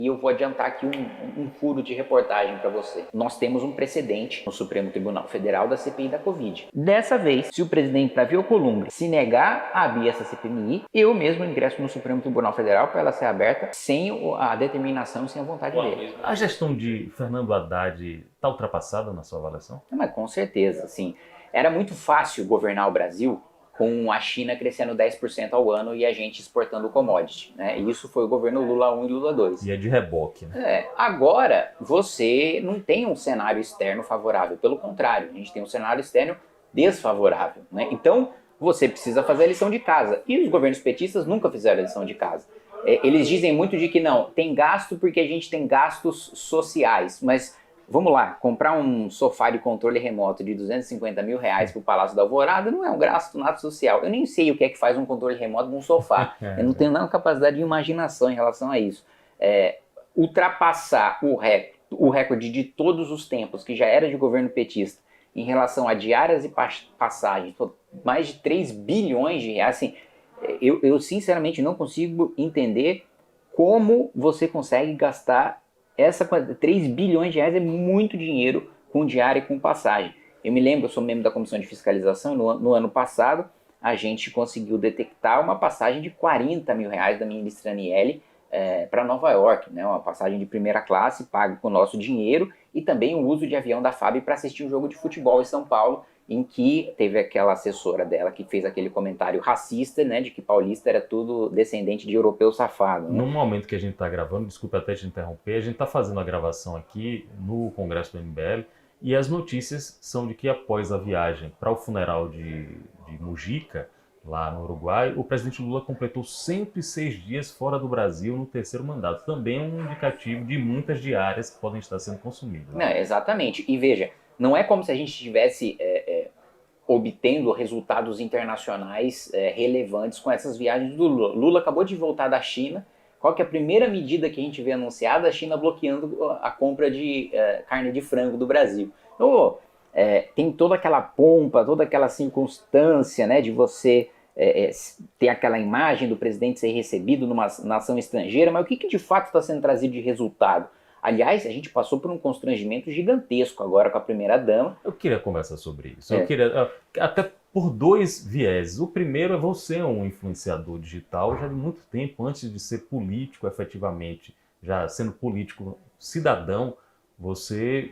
E eu vou adiantar aqui um furo de reportagem para você. Nós temos um precedente no Supremo Tribunal Federal da CPI da Covid. Dessa vez, se o presidente Davi Alcolumbre se negar a abrir essa CPMI, eu mesmo ingresso no Supremo Tribunal Federal para ela ser aberta sem a determinação e sem a vontade dele. A gestão de Fernando Haddad está ultrapassada na sua avaliação? Mas com certeza, sim. Era muito fácil governar o Brasil com a China crescendo 10% ao ano e a gente exportando commodity, né? E isso foi o governo Lula 1 e Lula 2. E é de reboque, né? Agora, você não tem um cenário externo favorável. Pelo contrário, a gente tem um cenário externo desfavorável, né? Então, você precisa fazer a lição de casa. E os governos petistas nunca fizeram a lição de casa. Eles dizem muito de que não, tem gasto porque a gente tem gastos sociais, mas vamos lá, comprar um sofá de controle remoto de R$250 mil para o Palácio da Alvorada não é um gasto nada social. Eu nem sei o que é que faz um controle remoto de um sofá. Eu não tenho nenhuma capacidade de imaginação em relação a isso. Ultrapassar o recorde de todos os tempos, que já era de governo petista, em relação a diárias e passagens, mais de 3 bilhões de reais, assim, eu sinceramente não consigo entender como você consegue gastar essa 3 bilhões de reais. É muito dinheiro com diária e com passagem. Eu me lembro, eu sou membro da Comissão de Fiscalização, no ano passado a gente conseguiu detectar uma passagem de R$40 mil da ministra Aniele para Nova York, né? Uma passagem de primeira classe, paga com o nosso dinheiro, e também o uso de avião da FAB para assistir um jogo de futebol em São Paulo, em que teve aquela assessora dela que fez aquele comentário racista, né, de que paulista era tudo descendente de europeu safado. Né? No momento que a gente está gravando, desculpa até te interromper, a gente está fazendo a gravação aqui no Congresso do MBL, e as notícias são de que após a viagem para o funeral de Mujica, lá no Uruguai, o presidente Lula completou 106 dias fora do Brasil no terceiro mandato. Também é um indicativo de muitas diárias que podem estar sendo consumidas. Não, exatamente. E veja, não é como se a gente estivesse obtendo resultados internacionais relevantes com essas viagens do Lula. Lula acabou de voltar da China. Qual que é a primeira medida que a gente vê anunciada? A China bloqueando a compra de carne de frango do Brasil. Então, tem toda aquela pompa, toda aquela circunstância, né, de você ter aquela imagem do presidente ser recebido numa nação estrangeira, mas o que de fato está sendo trazido de resultado? Aliás, a gente passou por um constrangimento gigantesco agora com a primeira-dama. Eu queria conversar sobre isso. Eu queria, até por dois vieses. O primeiro é você um influenciador digital já de muito tempo, antes de ser político efetivamente, já sendo político cidadão, você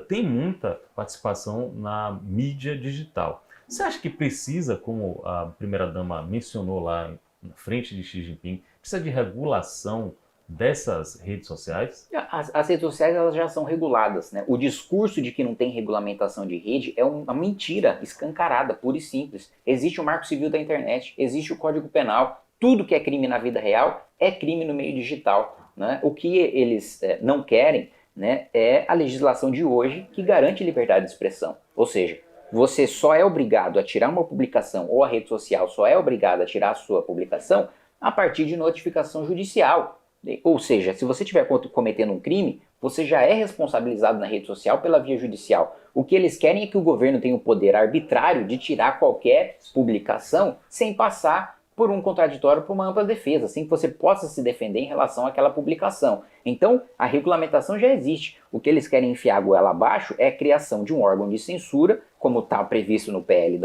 tem muita participação na mídia digital. Você acha que precisa, como a primeira-dama mencionou lá na frente de Xi Jinping, precisa de regulação dessas redes sociais? As redes sociais, elas já são reguladas, né? O discurso de que não tem regulamentação de rede é uma mentira escancarada, pura e simples. Existe o Marco Civil da Internet, existe o Código Penal. Tudo que é crime na vida real é crime no meio digital, né? O que eles não querem, né, é a legislação de hoje que garante liberdade de expressão. Ou seja, você só é obrigado a tirar uma publicação, ou a rede social só é obrigada a tirar a sua publicação a partir de notificação judicial. Ou seja, se você estiver cometendo um crime, você já é responsabilizado na rede social pela via judicial. O que eles querem é que o governo tenha o poder arbitrário de tirar qualquer publicação sem passar por um contraditório, por uma ampla defesa, assim que você possa se defender em relação àquela publicação. Então, a regulamentação já existe. O que eles querem enfiar a goela abaixo é a criação de um órgão de censura, como está previsto no PL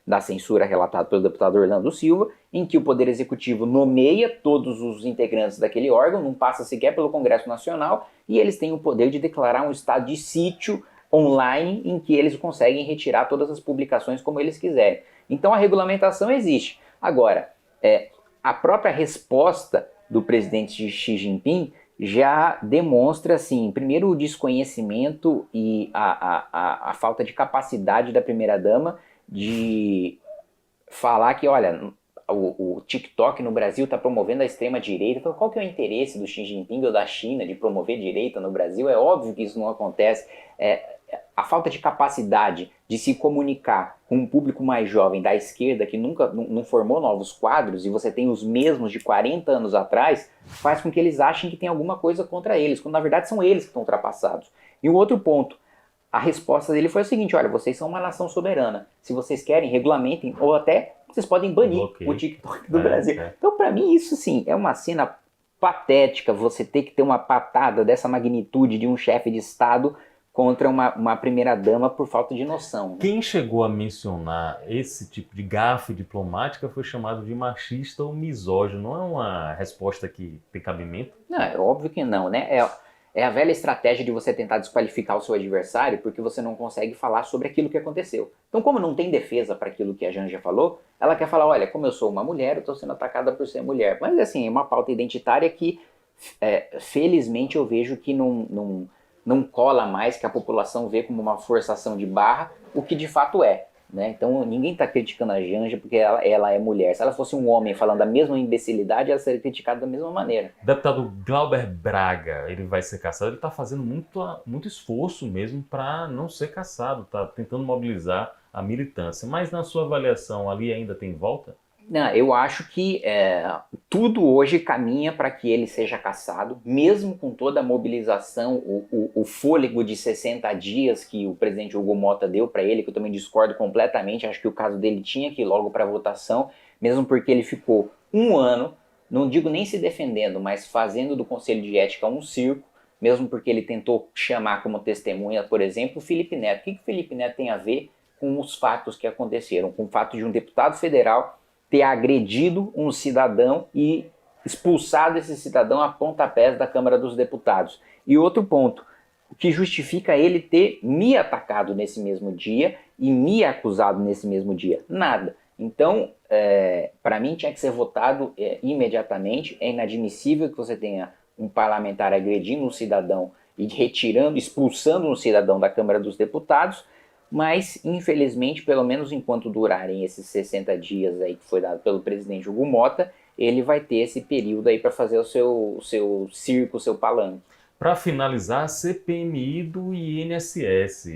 da censura relatado pelo deputado Orlando Silva, em que o Poder Executivo nomeia todos os integrantes daquele órgão, não passa sequer pelo Congresso Nacional, e eles têm o poder de declarar um estado de sítio online em que eles conseguem retirar todas as publicações como eles quiserem. Então a regulamentação existe. Agora, a própria resposta do presidente Xi Jinping já demonstra, assim, primeiro o desconhecimento e a falta de capacidade da primeira-dama de falar que, olha, o TikTok no Brasil está promovendo a extrema-direita. Então, qual que é o interesse do Xi Jinping ou da China de promover direita no Brasil? É óbvio que isso não acontece. A falta de capacidade de se comunicar com um público mais jovem da esquerda, que nunca não formou novos quadros, e você tem os mesmos de 40 anos atrás, faz com que eles achem que tem alguma coisa contra eles, quando na verdade são eles que estão ultrapassados. E um outro ponto, a resposta dele foi o seguinte: olha, vocês são uma nação soberana, se vocês querem, regulamentem, ou até vocês podem banir o TikTok do Brasil. Então, para mim, isso sim é uma cena patética você ter que ter uma patada dessa magnitude de um chefe de Estado contra uma primeira-dama por falta de noção. Né? Quem chegou a mencionar esse tipo de gafe diplomática foi chamado de machista ou misógino. Não é uma resposta que tem cabimento? Não, é óbvio que não, né? É a velha estratégia de você tentar desqualificar o seu adversário porque você não consegue falar sobre aquilo que aconteceu. Então, como não tem defesa para aquilo que a Janja falou, ela quer falar, olha, como eu sou uma mulher, eu estou sendo atacada por ser mulher. Mas, assim, é uma pauta identitária que, felizmente, eu vejo que não cola mais, que a população vê como uma forçação de barra, o que de fato é. Né? Então ninguém está criticando a Janja porque ela é mulher. Se ela fosse um homem falando a mesma imbecilidade, ela seria criticada da mesma maneira. O deputado Glauber Braga, ele vai ser cassado, ele está fazendo muito esforço mesmo para não ser cassado, está tentando mobilizar a militância. Mas na sua avaliação, ali ainda tem volta? Não, eu acho que tudo hoje caminha para que ele seja cassado, mesmo com toda a mobilização, o fôlego de 60 dias que o presidente Hugo Motta deu para ele, que eu também discordo completamente, acho que o caso dele tinha que ir logo para votação, mesmo porque ele ficou um ano, não digo nem se defendendo, mas fazendo do Conselho de Ética um circo, mesmo porque ele tentou chamar como testemunha, por exemplo, o Felipe Neto. O que o Felipe Neto tem a ver com os fatos que aconteceram, com o fato de um deputado federal ter agredido um cidadão e expulsado esse cidadão a pontapés da Câmara dos Deputados. E outro ponto, o que justifica ele ter me atacado nesse mesmo dia e me acusado nesse mesmo dia? Nada. Então, para mim tinha que ser votado imediatamente. É inadmissível que você tenha um parlamentar agredindo um cidadão e expulsando um cidadão da Câmara dos Deputados, mas, infelizmente, pelo menos enquanto durarem esses 60 dias aí que foi dado pelo presidente Hugo Motta, ele vai ter esse período aí para fazer o seu circo, o seu palanque. Para finalizar, a CPMI do INSS.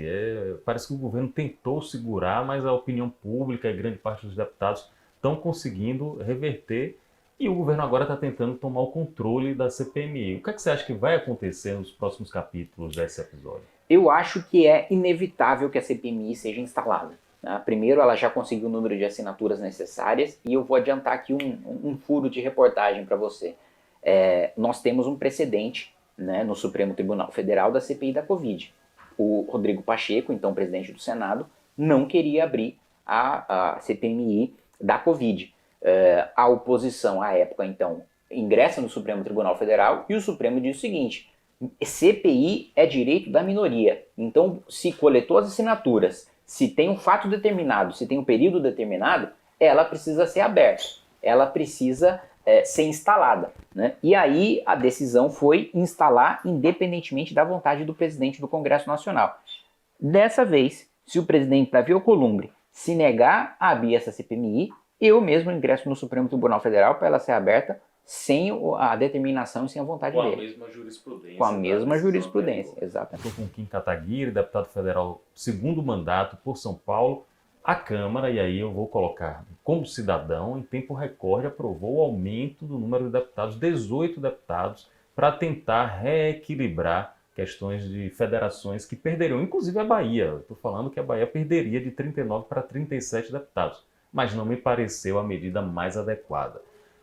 Parece que o governo tentou segurar, mas a opinião pública e grande parte dos deputados estão conseguindo reverter e o governo agora está tentando tomar o controle da CPMI. O que é que você acha que vai acontecer nos próximos capítulos desse episódio? Eu acho que é inevitável que a CPMI seja instalada. Tá? Primeiro, ela já conseguiu o número de assinaturas necessárias e eu vou adiantar aqui um furo de reportagem para você. Nós temos um precedente, né, no Supremo Tribunal Federal da CPI da Covid. O Rodrigo Pacheco, então presidente do Senado, não queria abrir a CPMI da Covid. A oposição, à época, então, ingressa no Supremo Tribunal Federal e o Supremo diz o seguinte: CPI é direito da minoria. Então, se coletou as assinaturas, se tem um fato determinado, se tem um período determinado, ela precisa ser aberta, ela precisa ser instalada. Né? E aí a decisão foi instalar independentemente da vontade do presidente do Congresso Nacional. Dessa vez, se o presidente Davi Alcolumbre se negar a abrir essa CPMI, eu mesmo ingresso no Supremo Tribunal Federal para ela ser aberta sem a determinação e sem a vontade dele. Com a mesma jurisprudência. Com a mesma jurisprudência, exatamente. Estou com Kim Kataguiri, deputado federal, segundo mandato por São Paulo. A Câmara, e aí eu vou colocar como cidadão, em tempo recorde, aprovou o aumento do número de deputados, 18 deputados, para tentar reequilibrar questões de federações que perderiam, inclusive a Bahia. Estou falando que a Bahia perderia de 39 para 37 deputados, mas não me pareceu a medida mais adequada.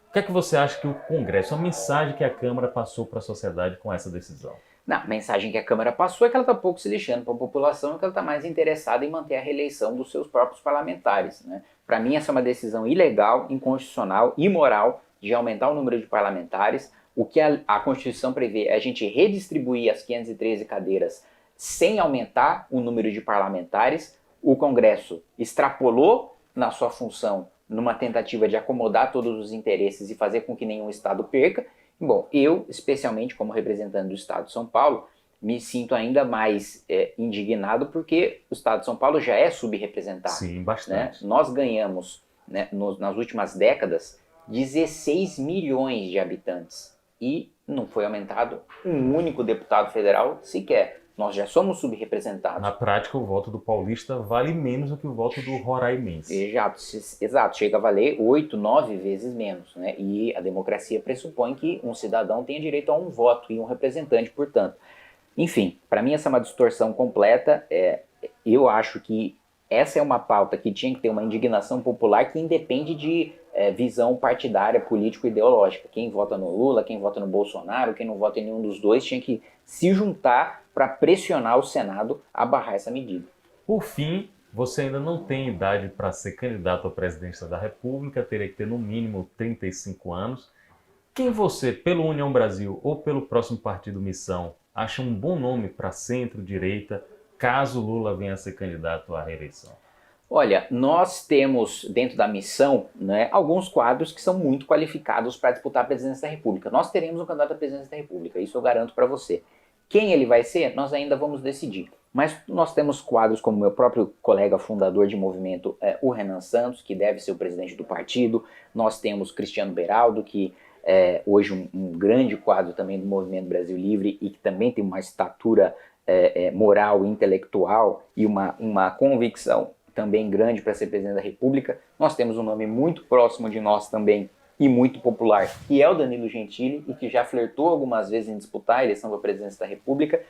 O que é que você acha que o Congresso, a mensagem que a Câmara passou para a sociedade com essa decisão? Não, a mensagem que a Câmara passou é que ela está pouco se lixando para a população e que ela está mais interessada em manter a reeleição dos seus próprios parlamentares. Né? Para mim, essa é uma decisão ilegal, inconstitucional, imoral de aumentar o número de parlamentares. O que a Constituição prevê é a gente redistribuir as 513 cadeiras sem aumentar o número de parlamentares. O Congresso extrapolou na sua função numa tentativa de acomodar todos os interesses e fazer com que nenhum Estado perca. Bom, eu, especialmente como representante do Estado de São Paulo, me sinto ainda mais indignado porque o Estado de São Paulo já é subrepresentado. Sim, bastante. Né? Nós ganhamos, né, nas últimas décadas, 16 milhões de habitantes e não foi aumentado um único deputado federal sequer. Nós já somos subrepresentados. Na prática, o voto do paulista vale menos do que o voto do roraimense. Exato, chega a valer 8, 9 vezes menos. Né? E a democracia pressupõe que um cidadão tenha direito a um voto e um representante, portanto. Enfim, para mim essa é uma distorção completa. Eu acho que essa é uma pauta que tinha que ter uma indignação popular que independe de visão partidária, político-ideológica. Quem vota no Lula, quem vota no Bolsonaro, quem não vota em nenhum dos dois, tinha que se juntar para pressionar o Senado a barrar essa medida. Por fim, você ainda não tem idade para ser candidato à presidência da República, teria que ter no mínimo 35 anos. Quem você, pelo União Brasil ou pelo próximo partido Missão, acha um bom nome para centro-direita, caso Lula venha a ser candidato à reeleição? Olha, nós temos dentro da Missão, né, alguns quadros que são muito qualificados para disputar a presidência da República. Nós teremos um candidato à presidência da República, isso eu garanto para você. Quem ele vai ser, nós ainda vamos decidir. Mas nós temos quadros como meu próprio colega fundador de movimento, o Renan Santos, que deve ser o presidente do partido. Nós temos Cristiano Beraldo, que é hoje um grande quadro também do Movimento Brasil Livre e que também tem uma estatura moral e intelectual e uma convicção também grande para ser presidente da República. Nós temos um nome muito próximo de nós também e muito popular, que é o Danilo Gentili, e que já flertou algumas vezes em disputar a eleição para a presidência da República.